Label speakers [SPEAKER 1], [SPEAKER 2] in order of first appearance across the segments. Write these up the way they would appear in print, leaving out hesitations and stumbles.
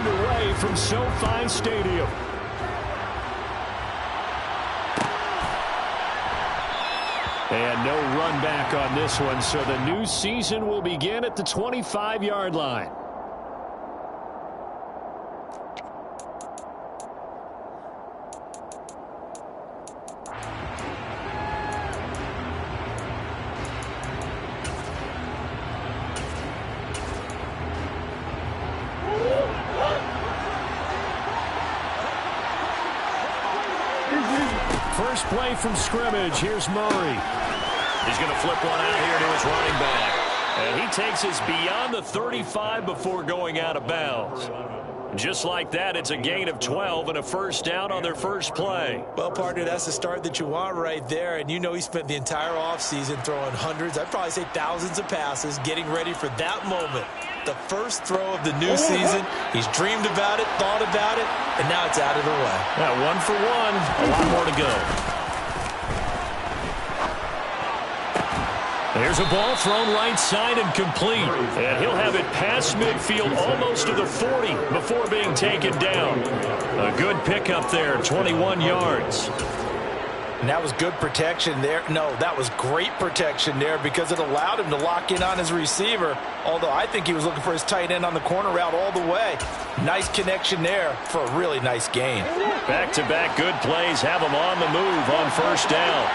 [SPEAKER 1] underway from SoFi Stadium. And no run back on this one, so the new season will begin at the 25-yard line. First play from scrimmage. Here's Murray.
[SPEAKER 2] He's going to flip one out here to his running back. And he takes us beyond the 35 before going out of bounds. Just like that, it's a gain of 12 and a first down on their first play.
[SPEAKER 3] Well, partner, that's the start that you want right there. And you know he spent the entire offseason throwing hundreds, I'd probably say thousands of passes, getting ready for that moment. The first throw of the new season. He's dreamed about it, thought about it, and now it's out of the way.
[SPEAKER 2] Yeah, 1 for 1. A lot more to go.
[SPEAKER 1] There's a ball thrown right side and complete. And he'll have it past midfield almost to the 40 before being taken down. A good pickup there, 21 yards.
[SPEAKER 3] And that was good protection there. No, that was great protection there because it allowed him to lock in on his receiver. Although I think he was looking for his tight end on the corner route all the way. Nice connection there for a really nice gain.
[SPEAKER 1] Back-to-back good plays have him on the move on first down.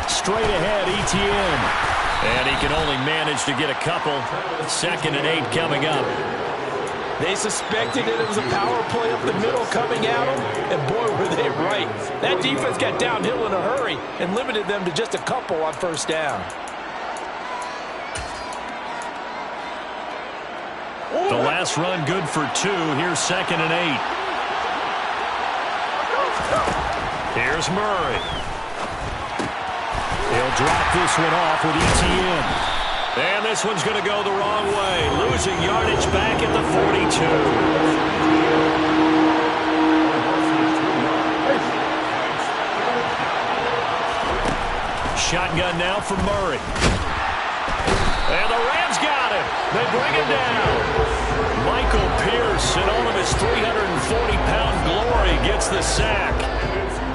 [SPEAKER 1] Straight ahead, Etienne. And he can only manage to get a couple. 2nd and 8 coming up.
[SPEAKER 3] They suspected that it was a power play up the middle coming at them, and boy, were they right. That defense got downhill in a hurry and limited them to just a couple on first down.
[SPEAKER 1] The last run good for 2. Here's 2nd and 8. Here's Murray. He'll drop this one off with Etienne. And this one's going to go the wrong way. Losing yardage back at the 42. Shotgun now for Murray. And the Rams got him. They bring him down. Michael Pierce, in all of his 340-pound glory, gets the sack.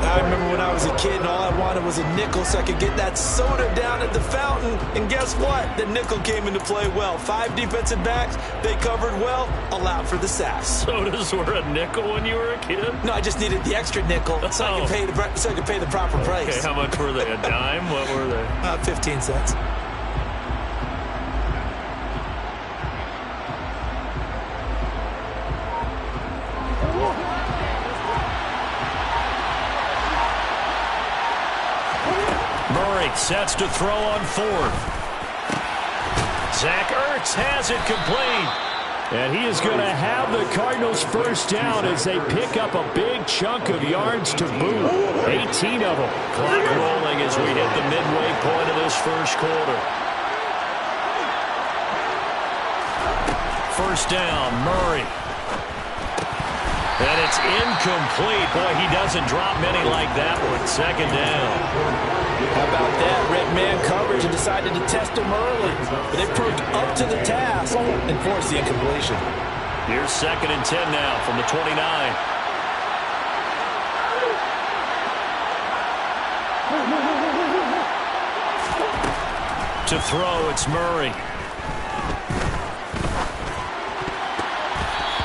[SPEAKER 3] I remember when I was a kid and all I wanted was a nickel so I could get that soda down at the fountain. And guess what? The nickel came into play well. 5 defensive backs, they covered well, allowed for the sack.
[SPEAKER 1] Sodas were a nickel when you were a kid?
[SPEAKER 3] No, I just needed the extra nickel so I could pay the proper price.
[SPEAKER 1] Okay, how much were they? A dime? What were they?
[SPEAKER 3] 15 cents.
[SPEAKER 1] Sets to throw on 4th. Zach Ertz has it complete. And he is going to have the Cardinals first down as they pick up a big chunk of yards to boot. 18 of them.
[SPEAKER 2] Clock rolling as we hit the midway point of this first quarter.
[SPEAKER 1] First down, Murray. And it's incomplete. Boy, he doesn't drop many like that one. 2nd down.
[SPEAKER 3] How about that? Red man coverage and decided to test him early. But they proved up to the task and forced the incompletion.
[SPEAKER 1] Here's 2nd and 10 now from the 29. To throw, it's Murray.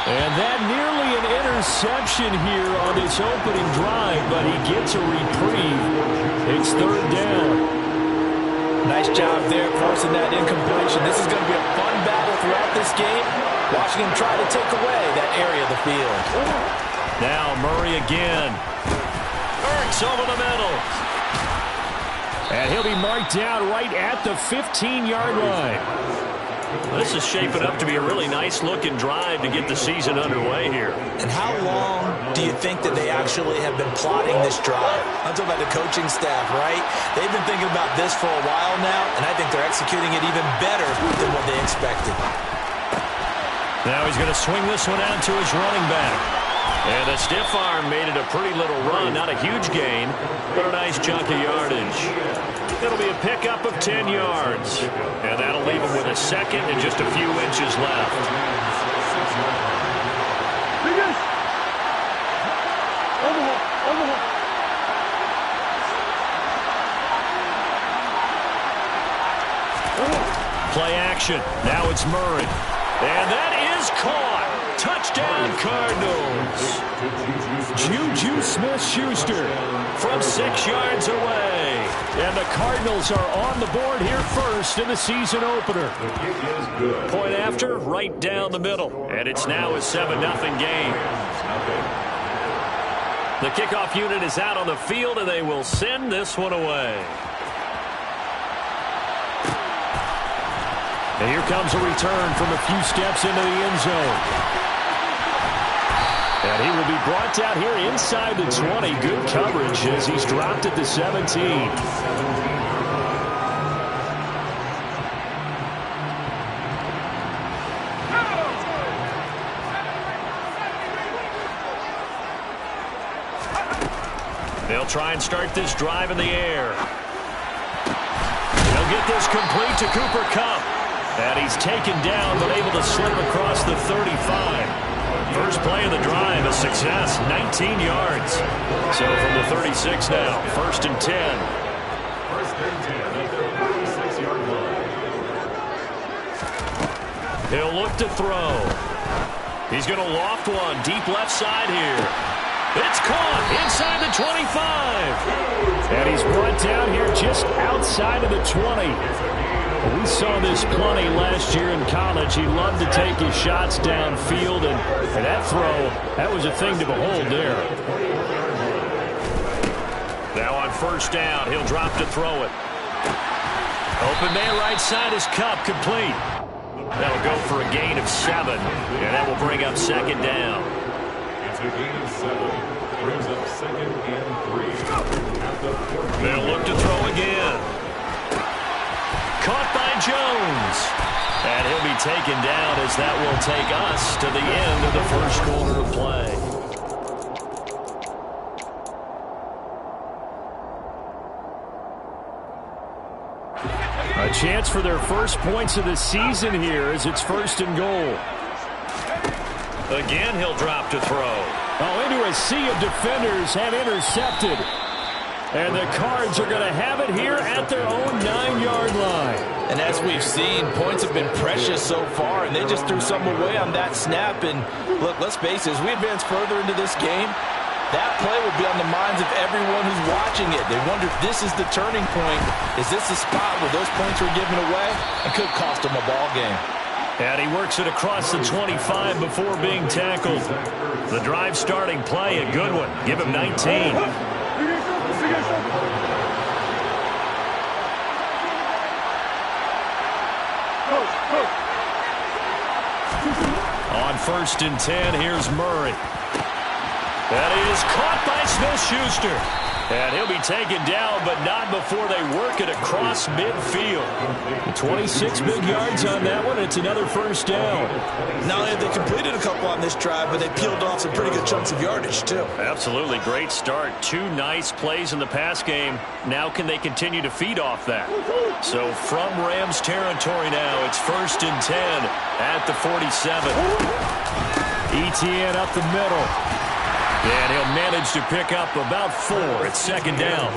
[SPEAKER 1] And that nearly an interception here on this opening drive, but he gets a reprieve. It's 3rd down.
[SPEAKER 3] Nice job there forcing that incompletion. This is going to be a fun battle throughout this game. Watching him try to take away that area of the field.
[SPEAKER 1] Now Murray again. Ertz over the middle. And he'll be marked down right at the 15-yard line.
[SPEAKER 2] This is shaping up to be a really nice-looking drive to get the season underway here.
[SPEAKER 3] And how long do you think that they actually have been plotting this drive? I'm talking about the coaching staff, right? They've been thinking about this for a while now, and I think they're executing it even better than what they expected.
[SPEAKER 1] Now he's going to swing this one out to his running back.
[SPEAKER 2] And a stiff arm made it a pretty little run. Not a huge gain, but a nice chunk of yardage. It'll be a a pickup of 10 yards. And that'll leave him with a second and just a few inches left. Play action. Now it's Murray. And that is caught. Touchdown, Cardinals. Juju Smith-Schuster from 6 yards away. And the Cardinals are on the board here first in the season opener. Point after, right down the middle. And it's now a 7-0 game. The kickoff unit is out on the field, and they will send this one away. And here comes a return from a few steps into the end zone. And he will be brought down here inside the 20. Good coverage as he's dropped at the 17. They'll try and start this drive in the air. They'll get this complete to Cooper Kupp. And he's taken down, but able to slip across the 35. First play of the drive, a success, 19 yards. So from the 36 now, 1st and 10. He'll look to throw. He's going to loft one, deep left side here. It's caught inside the 25. And he's brought down here just outside of the 20. We saw this plenty last year in college. He loved to take his shots downfield, and that throw, that was a thing to behold there. Now on 1st down, he'll drop to throw it. Open man right side is Kupp, complete. That'll go for a gain of 7, and that will bring up 2nd down.
[SPEAKER 4] It's a gain of 7. Brings up 2nd and 3.
[SPEAKER 2] They'll look to throw again. Caught by Jones. And he'll be taken down as that will take us to the end of the first quarter of play. A chance for their first points of the season here as it's 1st and goal. Again, he'll drop to throw. Oh, into a sea of defenders have intercepted. And the Cards are going to have it here at their own 9-yard line.
[SPEAKER 3] And as we've seen, points have been precious so far, and they just threw something away on that snap. And look, let's face it, as we advance further into this game, that play will be on the minds of everyone who's watching it. They wonder if this is the turning point. Is this the spot where those points were given away? It could cost them a ball game.
[SPEAKER 2] And he works it across the 25 before being tackled. The drive starting play, a good one. Give him 19. On 1st and 10, here's Murray. That is caught by Smith-Schuster. And he'll be taken down, but not before they work it across midfield. 26 big yards on that one. It's another 1st down.
[SPEAKER 3] Not only have they completed a couple on this drive, but they peeled off some pretty good chunks of yardage, too.
[SPEAKER 2] Absolutely. Great start. 2 nice plays in the pass game. Now can they continue to feed off that? So from Rams territory now, it's 1st and 10 at the 47. Etienne up the middle. And he'll manage to pick up about 4 at 2nd down.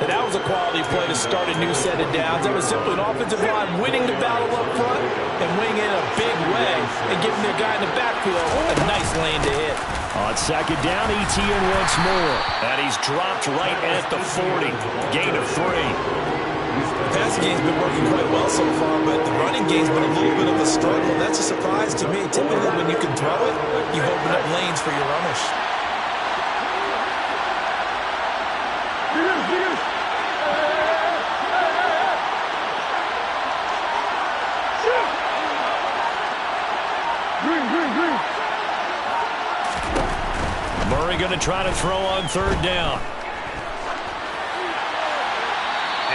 [SPEAKER 3] And that was a quality play to start a new set of downs. That was simply an offensive line winning the battle up front and winning it in a big way and giving their guy in the backfield a nice lane to hit.
[SPEAKER 2] On 2nd down, Etienne once more. And he's dropped right at the 40. Gain of 3.
[SPEAKER 3] The passing game's been working quite well so far, but the running game's been a little bit of a struggle. That's a surprise to me. Typically, when you can throw it, you open up lanes for your runners.
[SPEAKER 2] Murray going to try to throw on 3rd down.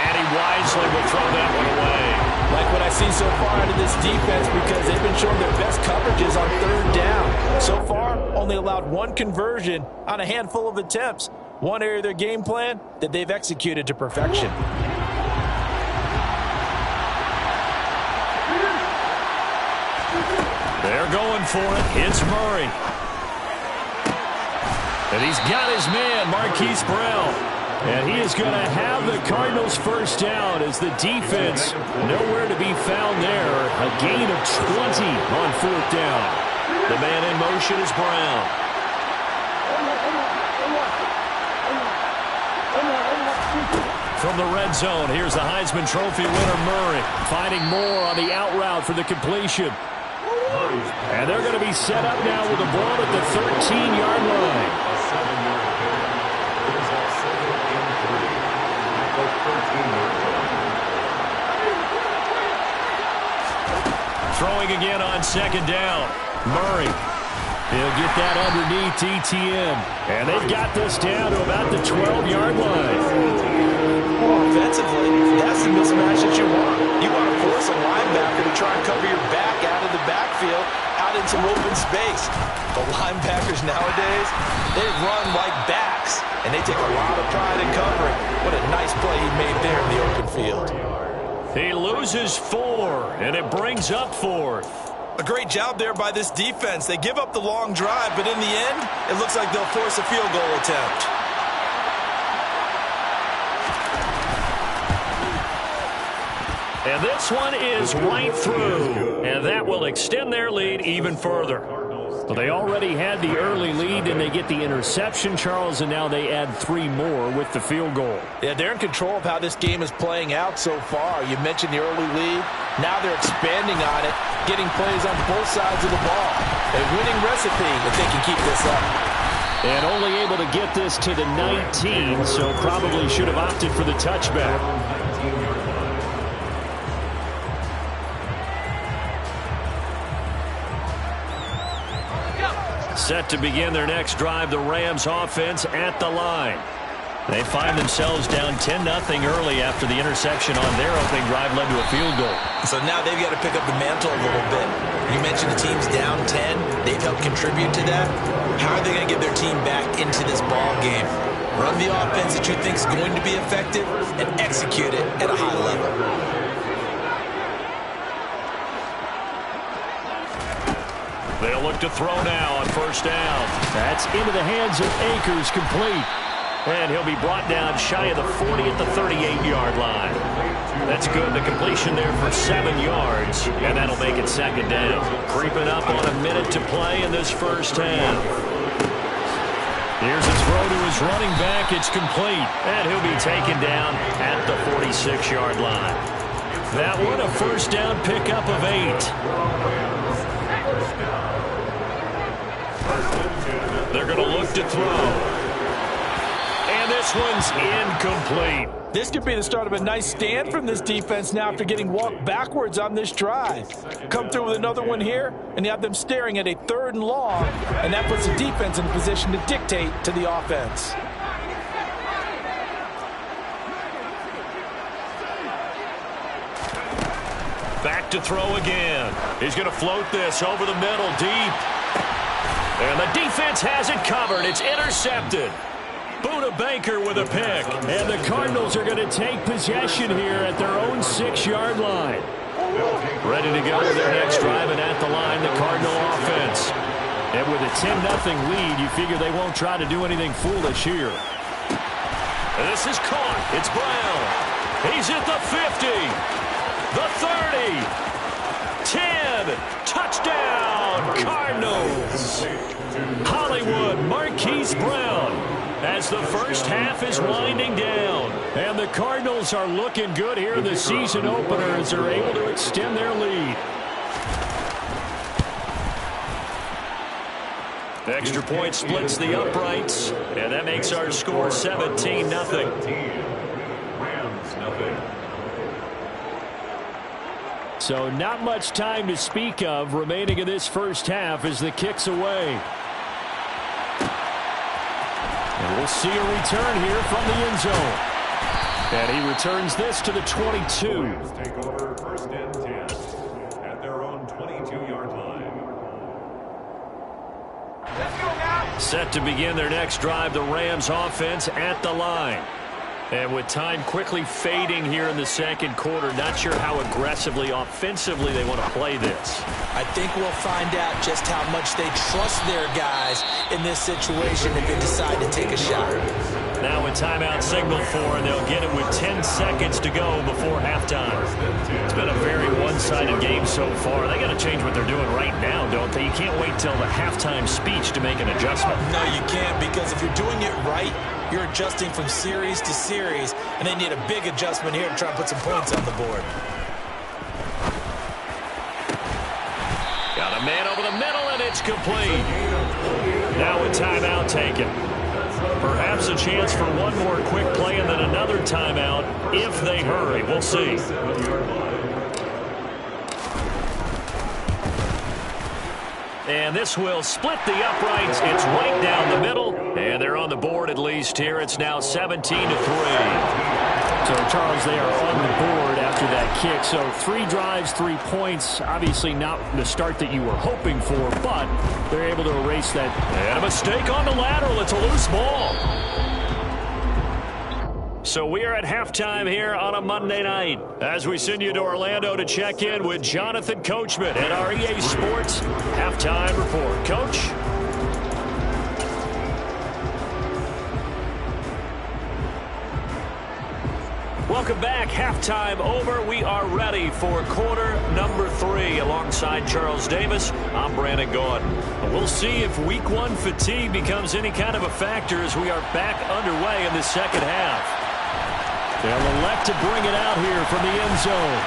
[SPEAKER 2] And he wisely will throw that one away.
[SPEAKER 3] Like what I've seen so far out of this defense, because they've been showing their best coverages on 3rd down. So far, only allowed 1 conversion on a handful of attempts. One area of their game plan that they've executed to perfection.
[SPEAKER 2] They're going for it. It's Murray. And he's got his man, Marquise Brown. And he is going to have the Cardinals first down as the defense nowhere to be found there. A gain of 20 on fourth down. The man in motion is Brown. From the red zone, here's the Heisman Trophy winner, Murray, finding more on the out route for the completion. And they're going to be set up now with the ball at the 13-yard line.
[SPEAKER 4] A 7-yard pick. Brings up 2nd and 3 at the 13-yard line.
[SPEAKER 2] Throwing again on 2nd down. Murray. He'll get that underneath ETN. And they've got this down to about the 12-yard line.
[SPEAKER 3] Offensively, that's the mismatch that you want. You want to force a linebacker to try and cover your back out of the backfield, out in some open space. The linebackers nowadays, they run like backs, and they take a lot of pride in covering. What a nice play he made there in the open field.
[SPEAKER 2] He loses 4, and it brings up 4th.
[SPEAKER 3] A great job there by this defense. They give up the long drive, but in the end, it looks like they'll force a field goal attempt.
[SPEAKER 2] And this one is right through, and that will extend their lead even further. So they already had the early lead, and they get the interception, Charles, and now they add 3 more with the field goal.
[SPEAKER 3] Yeah, they're in control of how this game is playing out so far. You mentioned the early lead. Now they're expanding on it, getting plays on both sides of the ball. A winning recipe if they can keep this up.
[SPEAKER 2] And only able to get this to the 19, so probably should have opted for the touchback. Set to begin their next drive, the Rams offense at the line. They find themselves down 10-0 early after the interception on their opening drive led to a field goal.
[SPEAKER 3] So now they've got to pick up the mantle a little bit. You mentioned the team's down 10. They've helped contribute to that. How are they going to get their team back into this ball game? Run the offense that you think is going to be effective and execute it at a high level.
[SPEAKER 2] They'll look to throw now on first down. That's into the hands of Akers, complete. And he'll be brought down shy of the 40 at the 38-yard line. That's good. The completion there for 7 yards, and that'll make it 2nd down. Creeping up on a minute to play in this first half. Here's a throw to his running back. It's complete, and he'll be taken down at the 46-yard line. That one, a first down pickup of 8. They're going to look to throw. And this one's incomplete.
[SPEAKER 3] This could be the start of a nice stand from this defense now after getting walked backwards on this drive. Come through with another one here, and you have them staring at a 3rd and long, and that puts the defense in position to dictate to the offense.
[SPEAKER 2] Back to throw again. He's going to float this over the middle, deep. And the defense has it covered. It's intercepted. Buda Baker with a pick. And the Cardinals are going to take possession here at their own 6-yard line. Ready to go with their next drive, and at the line, the Cardinal offense. And with a 10-0 lead, you figure they won't try to do anything foolish here. And this is caught. It's Brown. He's at the 50. The 30. 10. Touchdown, Cardinals. Hollywood, Marquise Brown, as the first half is winding down. And the Cardinals are looking good here in the season opener as they're able to extend their lead. Extra point splits the uprights, and that makes our score 17-0.
[SPEAKER 4] Rams, nothing.
[SPEAKER 2] So not much time to speak of remaining in this first half as the kick's away. And we'll see a return here from the end zone. And he returns this to the 22.
[SPEAKER 4] Rams take over 1st and 10 at their own 22-yard line.
[SPEAKER 2] Set to begin their next drive, the Rams offense at the line. And with time quickly fading here in the second quarter, not sure how aggressively, offensively they want to play this.
[SPEAKER 3] I think we'll find out just how much they trust their guys in this situation if they decide to take a shot.
[SPEAKER 2] Now a timeout signal for, and they'll get it with 10 seconds to go before halftime. It's been a very one-sided game so far. They got to change what they're doing right now, don't they? You can't wait till the halftime speech to make an adjustment.
[SPEAKER 3] No, you can't, because if you're doing it right, you're adjusting from series to series, and they need a big adjustment here to try and put some points on the board.
[SPEAKER 2] Got a man over the middle, and it's complete. Now a timeout taken. Perhaps a chance for one more quick play and then another timeout if they hurry. We'll see. And this will split the uprights. It's right down the middle. And they're on the board at least here. It's now 17-3.
[SPEAKER 1] So, Charles, they are on the board after that kick. So 3 drives, 3 points. Obviously not the start that you were hoping for, but they're able to erase that.
[SPEAKER 2] And a mistake on the lateral. It's a loose ball. So we are at halftime here on a Monday night as we send you to Orlando to check in with Jonathan Coachman at our EA Sports Halftime Report. Coach? Welcome back. Halftime over. We are ready for quarter number 3 alongside Charles Davis. I'm Brandon Gordon. We'll see if week 1 fatigue becomes any kind of a factor as we are back underway in the second half. They'll elect to bring it out here from the end zone.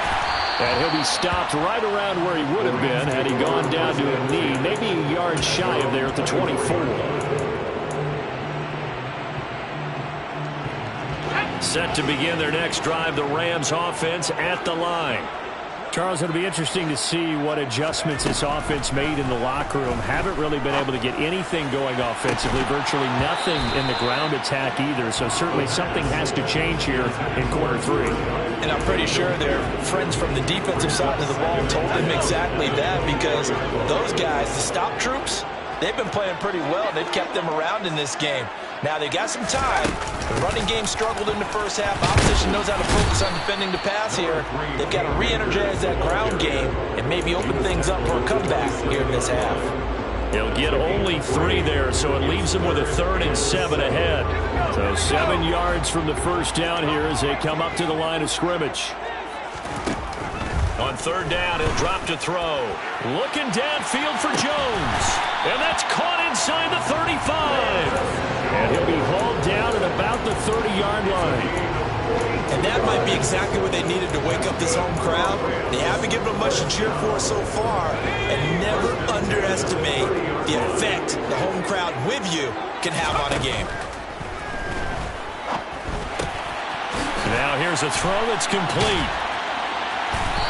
[SPEAKER 2] And he'll be stopped right around where he would have been had he gone down to a knee, maybe a yard shy of there at the 24. Set to begin their next drive, the Rams offense at the line.
[SPEAKER 1] Charles, it'll be interesting to see what adjustments this offense made in the locker room. Haven't really been able to get anything going offensively, virtually nothing in the ground attack either. So certainly something has to change here in quarter 3.
[SPEAKER 3] And I'm pretty sure their friends from the defensive side of the ball told them exactly that, because those guys, the stop troops, they've been playing pretty well. They've kept them around in this game. Now, they got some time. The running game struggled in the first half. Opposition knows how to focus on defending the pass here. They've got to re-energize that ground game and maybe open things up for a comeback here in this half.
[SPEAKER 2] He'll get only 3 there, so it leaves him with a 3rd and 7 ahead. So 7 yards from the first down here as they come up to the line of scrimmage. On 3rd down, he'll drop to throw. Looking downfield for Jones. And that's caught inside the 35. And he'll be hauled down at about the 30-yard line.
[SPEAKER 3] And that might be exactly what they needed to wake up this home crowd. They haven't given them much to cheer for so far. And never underestimate the effect the home crowd with you can have on a game.
[SPEAKER 2] Now here's a throw that's complete.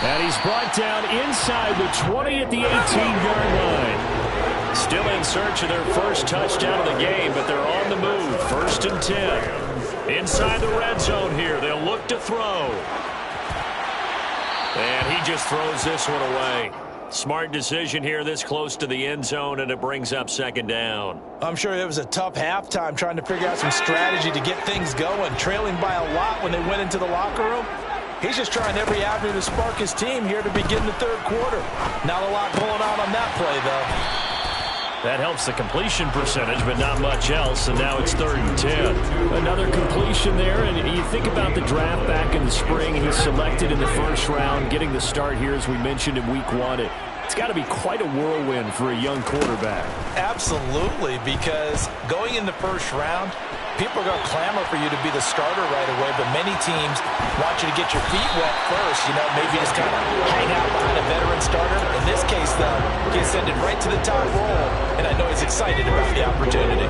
[SPEAKER 2] And he's brought down inside the 20 at the 18-yard line. Still in search of their first touchdown of the game, but they're on the move. 1st and 10. Inside the red zone here. They'll look to throw. And he just throws this one away. Smart decision here this close to the end zone, and it brings up 2nd down.
[SPEAKER 3] I'm sure it was a tough halftime trying to figure out some strategy to get things going. Trailing by a lot when they went into the locker room. He's just trying every avenue to spark his team here to begin the 3rd quarter. Not a lot going on that play, though.
[SPEAKER 2] That helps the completion percentage, but not much else, and now it's 3rd and 10.
[SPEAKER 1] Another completion there, and you think about the draft back in the spring. He's selected in the 1st round, getting the start here, as we mentioned, in week 1. It's got to be quite a whirlwind for a young quarterback.
[SPEAKER 3] Absolutely, because going in the 1st round, people are going to clamor for you to be the starter right away, but many teams want you to get your feet wet first. You know, maybe just kind of hang out behind a veteran starter. In this case, though, he ascended right to the top role, and I know he's excited about the opportunity.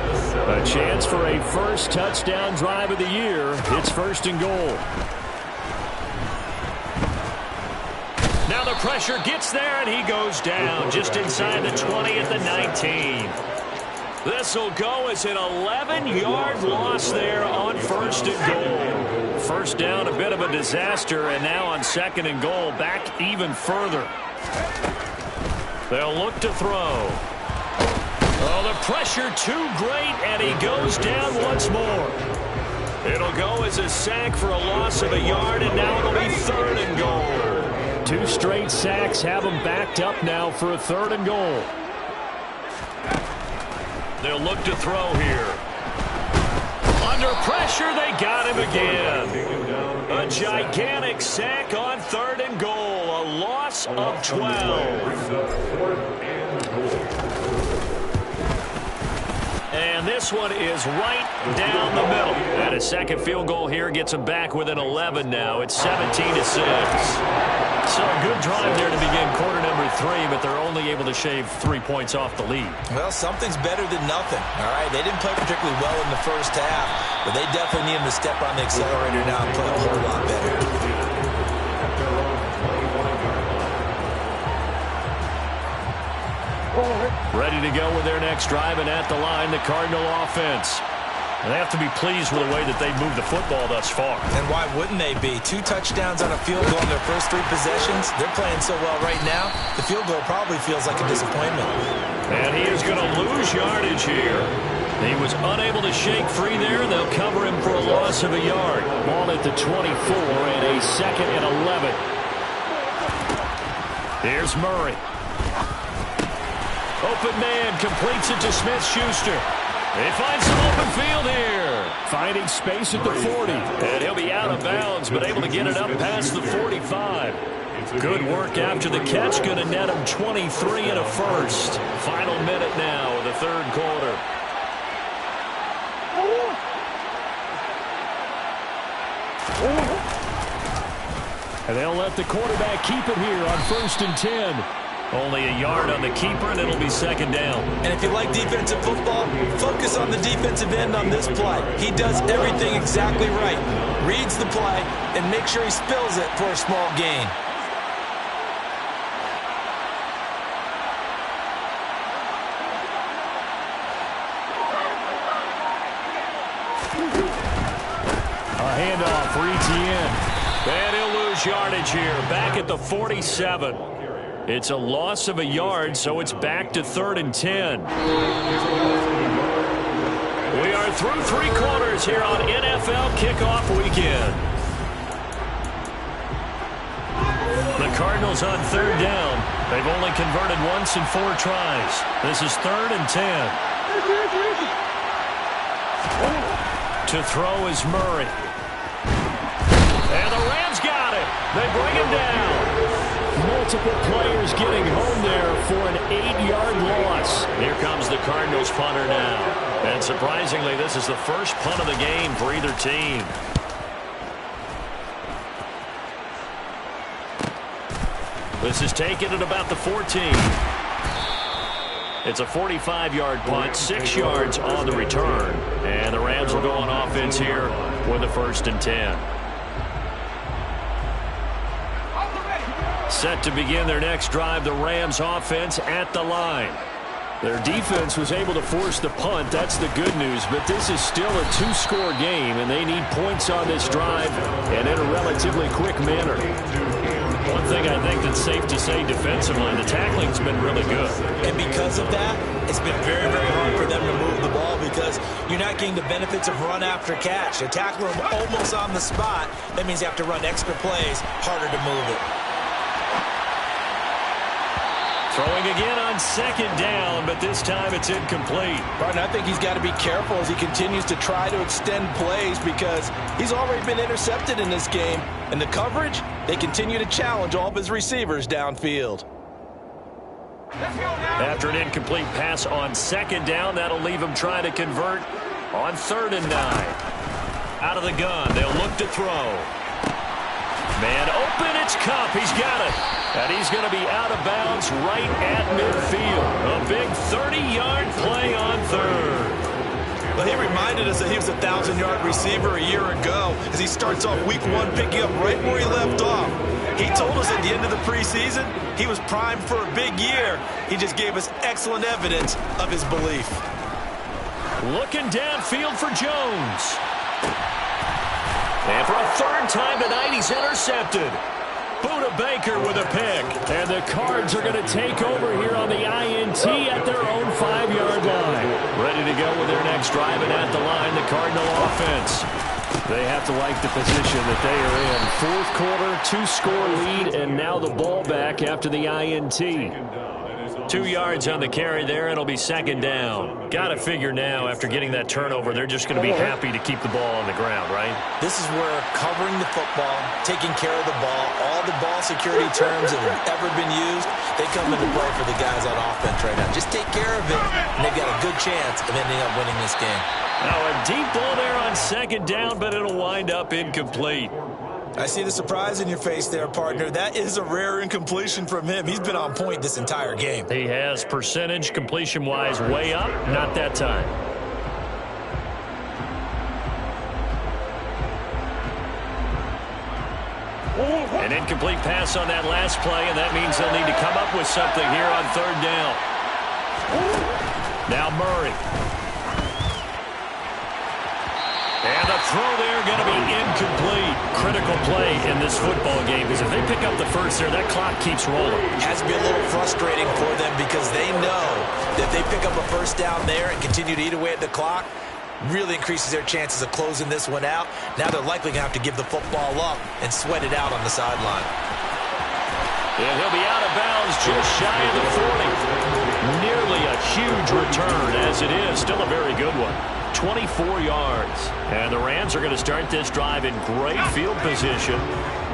[SPEAKER 1] A chance for a first touchdown drive of the year. It's 1st and goal.
[SPEAKER 2] Now the pressure gets there, and he goes down just inside the 20 at the 19. This will go as an 11-yard loss there on 1st and goal. 1st down, a bit of a disaster, and now on 2nd and goal, back even further. They'll look to throw. Oh, the pressure too great, and he goes down once more. It'll go as a sack for a loss of a yard, and now it'll be 3rd and goal.
[SPEAKER 1] 2 straight sacks have them backed up now for a 3rd and goal.
[SPEAKER 2] They'll look to throw here. Under pressure, they got him again. A gigantic sack on 3rd and goal. A loss of 12. And this one is right down the middle. And a second field goal here gets them back within 11 now. It's 17-6. So a good drive there to begin quarter number 3, but they're only able to shave 3 points off the lead.
[SPEAKER 3] Well, something's better than nothing. All right, they didn't play particularly well in the first half, but they definitely need them to step on the accelerator now and play a whole lot better.
[SPEAKER 2] Ready to go with their next drive, and at the line, the Cardinal offense. And they have to be pleased with the way that they've moved the football thus far.
[SPEAKER 3] And why wouldn't they be? 2 touchdowns on a field goal in their first 3 possessions. They're playing so well right now, the field goal probably feels like a disappointment.
[SPEAKER 2] And he is going to lose yardage here. He was unable to shake free there. They'll cover him for a loss of a yard.
[SPEAKER 1] Ball at the 24 and a 2nd and 11.
[SPEAKER 2] Here's Murray. Open man completes it to Smith-Schuster. They find some open field here.
[SPEAKER 1] Finding space at the 40.
[SPEAKER 2] And he'll be out of bounds, but able to get it up past the 45. Good work after the catch. Going to net him 23 and a first. Final minute now of the 3rd quarter.
[SPEAKER 1] And they'll let the quarterback keep it here on 1st and 10.
[SPEAKER 2] Only a yard on the keeper, and it'll be 2nd down.
[SPEAKER 3] And if you like defensive football, focus on the defensive end on this play. He does everything exactly right. Reads the play and makes sure he spills it for a small gain.
[SPEAKER 1] A handoff for Etienne.
[SPEAKER 2] And he'll lose yardage here. Back at the 47. It's a loss of a yard, so it's back to 3rd and 10. We are through 3 quarters here on NFL Kickoff Weekend. The Cardinals on 3rd down. They've only converted once in 4 tries. This is 3rd and 10. To throw is Murray. And the Rams got it. They bring him down.
[SPEAKER 1] Multiple players getting home there for an 8-yard loss.
[SPEAKER 2] Here comes the Cardinals punter now. And surprisingly, this is the first punt of the game for either team. This is taken at about the 14. It's a 45-yard punt, 6 yards on the return. And the Rams will go on offense here with a 1st and 10. Set to begin their next drive, the Rams offense at the line.
[SPEAKER 1] Their defense was able to force the punt. That's the good news. But this is still a 2-score game, and they need points on this drive and in a relatively quick manner.
[SPEAKER 2] One thing I think that's safe to say defensively, the tackling's been really good.
[SPEAKER 3] And because of that, it's been very, very hard for them to move the ball because you're not getting the benefits of run after catch. They tackle them almost on the spot. That means you have to run extra plays, harder to move it.
[SPEAKER 2] Throwing again on 2nd down, but this time it's incomplete.
[SPEAKER 5] Pardon, I think he's got to be careful as he continues to try to extend plays because he's already been intercepted in this game. And the coverage, they continue to challenge all of his receivers downfield.
[SPEAKER 2] After an incomplete pass on 2nd down, that'll leave him trying to convert on 3rd and 9. Out of the gun, they'll look to throw. Man open, it's Cup. He's got it. And he's going to be out of bounds right at midfield. A big 30-yard play on 3rd.
[SPEAKER 3] Well, he reminded us that he was a 1,000-yard receiver a year ago as he starts off week 1 picking up right where he left off. He told us at the end of the preseason he was primed for a big year. He just gave us excellent evidence of his belief.
[SPEAKER 2] Looking downfield for Jones. And for a 3rd time tonight, he's intercepted. Buda Baker with a pick.
[SPEAKER 1] And the Cards are going to take over here on the INT at their own 5-yard line.
[SPEAKER 2] Ready to go with their next drive, and at the line, the Cardinal offense. They have to like the position that they are in. Fourth quarter, 2-score lead, and now the ball back after the INT. 2 yards on the carry there. It'll be second down. Got to figure now, after getting that turnover, they're just going to be happy to keep the ball on the ground, right?
[SPEAKER 3] This is where covering the football, taking care of the ball, all the ball security terms that have ever been used, they come into play for the guys on offense right now. Just take care of it, and they've got a good chance of ending up winning this game.
[SPEAKER 2] Now a deep ball there on second down, but it'll wind up incomplete.
[SPEAKER 3] I see the surprise in your face there, partner. That is a rare incompletion from him. He's been on point this entire game.
[SPEAKER 2] He has percentage completion-wise way up. Not that time. An incomplete pass on that last play, and that means they'll need to come up with something here on third down. Now Murray. And the throw there going to be incomplete. Critical play in this football game, because if they pick up the first there, that clock keeps rolling.
[SPEAKER 3] Has to be a little frustrating for them, because they know that if they pick up a first down there and continue to eat away at the clock, really increases their chances of closing this one out. Now they're likely going to have to give the football up and sweat it out on the sideline.
[SPEAKER 2] And he'll be out of bounds just shy of the 40. Nearly a huge return as it is. Still a very good one. 24 yards. And the Rams are going to start this drive in great field position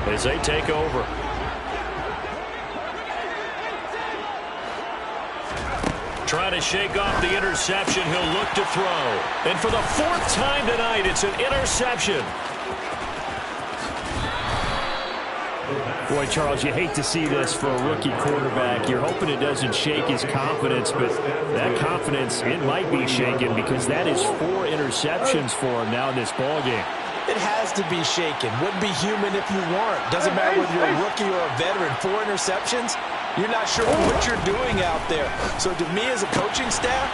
[SPEAKER 2] as they take over. Trying to shake off the interception. He'll look to throw. And for the fourth time tonight, it's an interception.
[SPEAKER 1] Boy, Charles, you hate to see this for a rookie quarterback. You're hoping it doesn't shake his confidence, but that confidence, it might be shaken, because that is 4 interceptions for him now in this ballgame.
[SPEAKER 3] It has to be shaken. Wouldn't be human if you weren't. Doesn't matter whether you're a rookie or a veteran. 4 interceptions, you're not sure what you're doing out there. So to me as a coaching staff,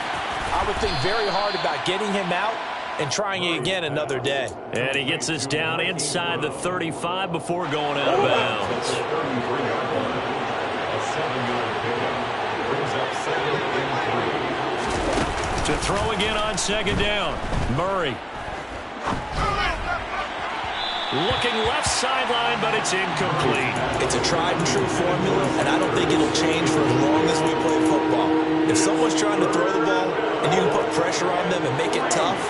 [SPEAKER 3] I would think very hard about getting him out and trying it again another day.
[SPEAKER 2] And he gets this down inside the 35 before going out of bounds. To throw again on second down. Murray. Looking left sideline, but it's incomplete.
[SPEAKER 3] It's a tried and true formula, and I don't think it'll change for as long as we play football. If someone's trying to throw the ball and you can put pressure on them and make it tough,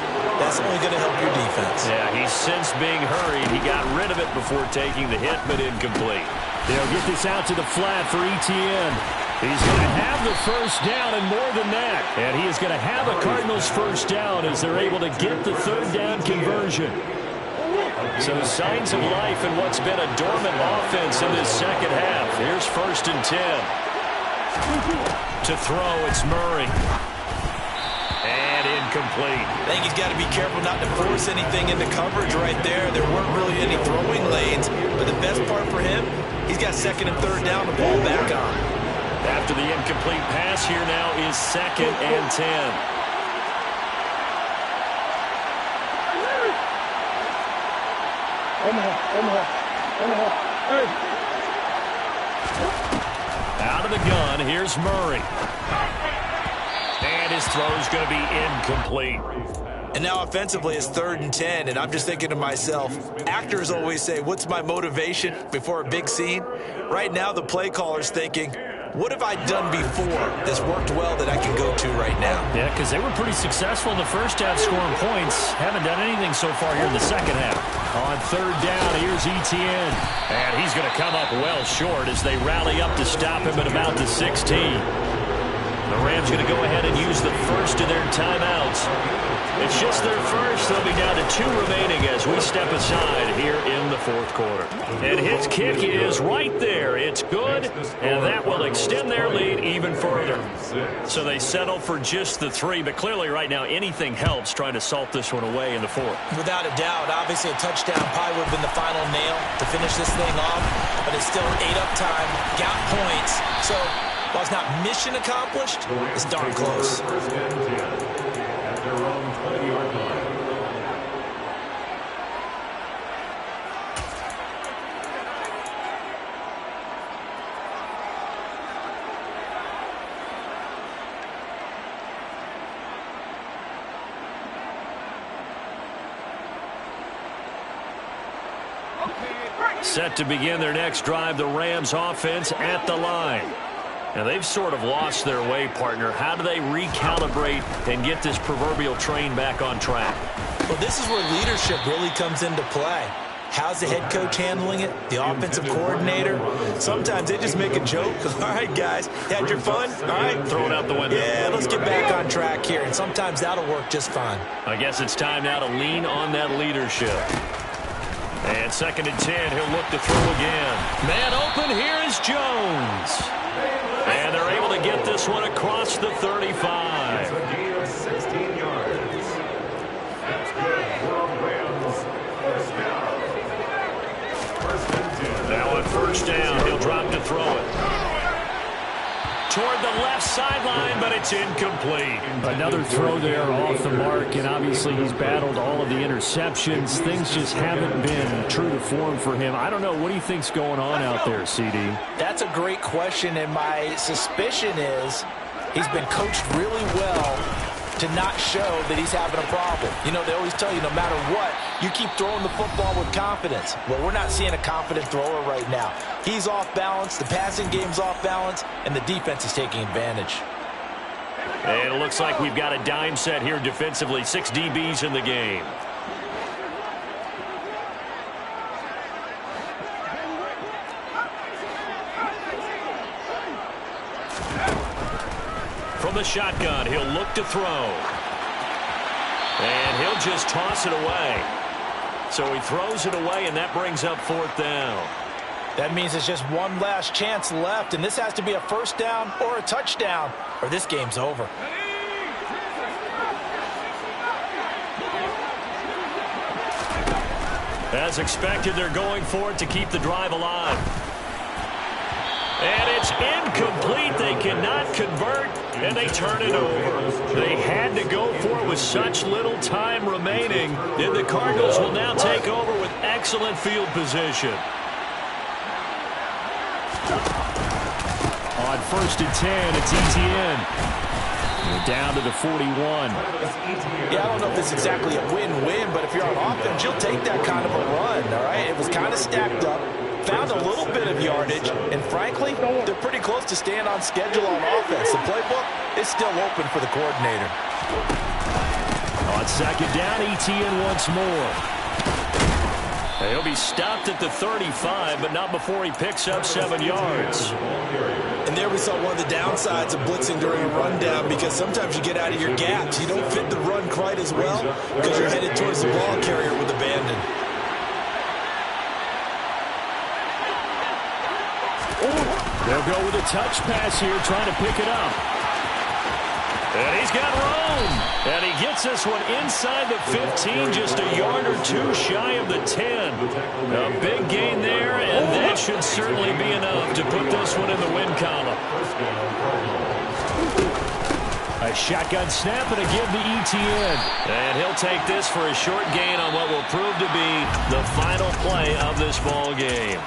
[SPEAKER 3] that's only going to help your defense.
[SPEAKER 2] Yeah, he's since being hurried. He got rid of it before taking the hit, but incomplete.
[SPEAKER 1] They'll get this out to the flat for ETN. He's going to have the first down and more than that. And he is going to have a Cardinals first down as they're able to get the third down conversion.
[SPEAKER 2] So signs of life in what's been a dormant offense in this second half. Here's 1st and 10. To throw, it's Murray. And incomplete.
[SPEAKER 3] I think he's got to be careful not to force anything into coverage right there. There weren't really any throwing lanes, but the best part for him, he's got 2nd and 3rd down to ball back on.
[SPEAKER 2] After the incomplete pass, here now is 2nd and 10. Out of the gun, here's Murray. And his throw's going to be incomplete.
[SPEAKER 3] And now offensively it's 3rd and 10, and I'm just thinking to myself, actors always say, what's my motivation before a big scene? Right now the play caller's thinking, what have I done before that's worked well that I can go to right now?
[SPEAKER 1] Yeah, because they were pretty successful in the first half scoring points. Haven't done anything so far here in the second half.
[SPEAKER 2] On 3rd down, here's ETN. And he's going to come up well short as they rally up to stop him at about the 16. The Rams going to go ahead and use the first of their timeouts. It's just their first. They'll be down to 2 remaining as we step aside here in the 4th quarter. And his kick is right there. It's good, and that will extend their lead even further. So they settle for just the 3, but clearly right now anything helps trying to salt this one away in the 4th.
[SPEAKER 3] Without a doubt, obviously a touchdown probably would have been the final nail to finish this thing off, but it's still 8 up time, got points. So while it's not mission accomplished, it's darn close.
[SPEAKER 4] At their own 20-yard line.
[SPEAKER 2] Set to begin their next drive, the Rams offense at the line. And they've sort of lost their way, partner. How do they recalibrate and get this proverbial train back on track?
[SPEAKER 3] Well, this is where leadership really comes into play. How's the head coach handling it? The offensive coordinator? Sometimes they just make a joke. All right, guys, had your fun? All right.
[SPEAKER 2] Throw it out the window.
[SPEAKER 3] Yeah, let's get back on track here. And sometimes that'll work just fine.
[SPEAKER 2] I guess it's time now to lean on that leadership. And 2nd and 10, he'll look to throw again. Man open, here is Jones. And they're able to get this one across the 35.
[SPEAKER 4] It's a gain of 16 yards. That's good for Rams. First down. 1st and 10.
[SPEAKER 2] Now on 1st down, he'll drop to throw it. Toward the left sideline, but it's incomplete.
[SPEAKER 1] Another throw there off the mark, and obviously he's battled all of the interceptions. Things just haven't been true to form for him. I don't know. What do you think's going on out there, CD?
[SPEAKER 5] That's a great question, and my suspicion is he's been coached really well to not show that he's having a problem. You know, they always tell you no matter what, you keep throwing the football with confidence. Well, we're not seeing a confident thrower right now. He's off balance, the passing game's off balance, and the defense is taking advantage.
[SPEAKER 2] And it looks like we've got a dime set here defensively. 6 DBs in the game. From the shotgun, he'll look to throw. And he'll just toss it away. So he throws it away, and that brings up 4th down.
[SPEAKER 5] That means it's just one last chance left, and this has to be a 1st down or a touchdown, or this game's over.
[SPEAKER 2] As expected, they're going for it to keep the drive alive. And it's incomplete. They cannot convert, and they turn it over. They had to go for it with such little time remaining, and the Cardinals will now take over with excellent field position.
[SPEAKER 1] On 1st and 10, it's ETN. We're down to the 41.
[SPEAKER 5] Yeah, I don't know if it's exactly a win-win, but if you're on offense, you'll take that kind of a run, all right? It was kind of stacked up, found a little bit of yardage, and frankly, they're pretty close to staying on schedule on offense. The playbook is still open for the coordinator.
[SPEAKER 1] On 2nd down, ETN once more.
[SPEAKER 2] He'll be stopped at the 35, but not before he picks up 7 yards.
[SPEAKER 3] And there we saw one of the downsides of blitzing during a rundown, because sometimes you get out of your gaps. You don't fit the run quite as well because you're headed towards the ball carrier with abandon.
[SPEAKER 1] They'll go with a touch pass here, trying to pick it up.
[SPEAKER 2] And he's got room. And he gets this one inside the 15, just a yard or two shy of the 10. A big gain there, and that should certainly be enough to put this one in the win column.
[SPEAKER 1] A shotgun snap and a give to ETN.
[SPEAKER 2] And he'll take this for a short gain on what will prove to be the final play of this ball game.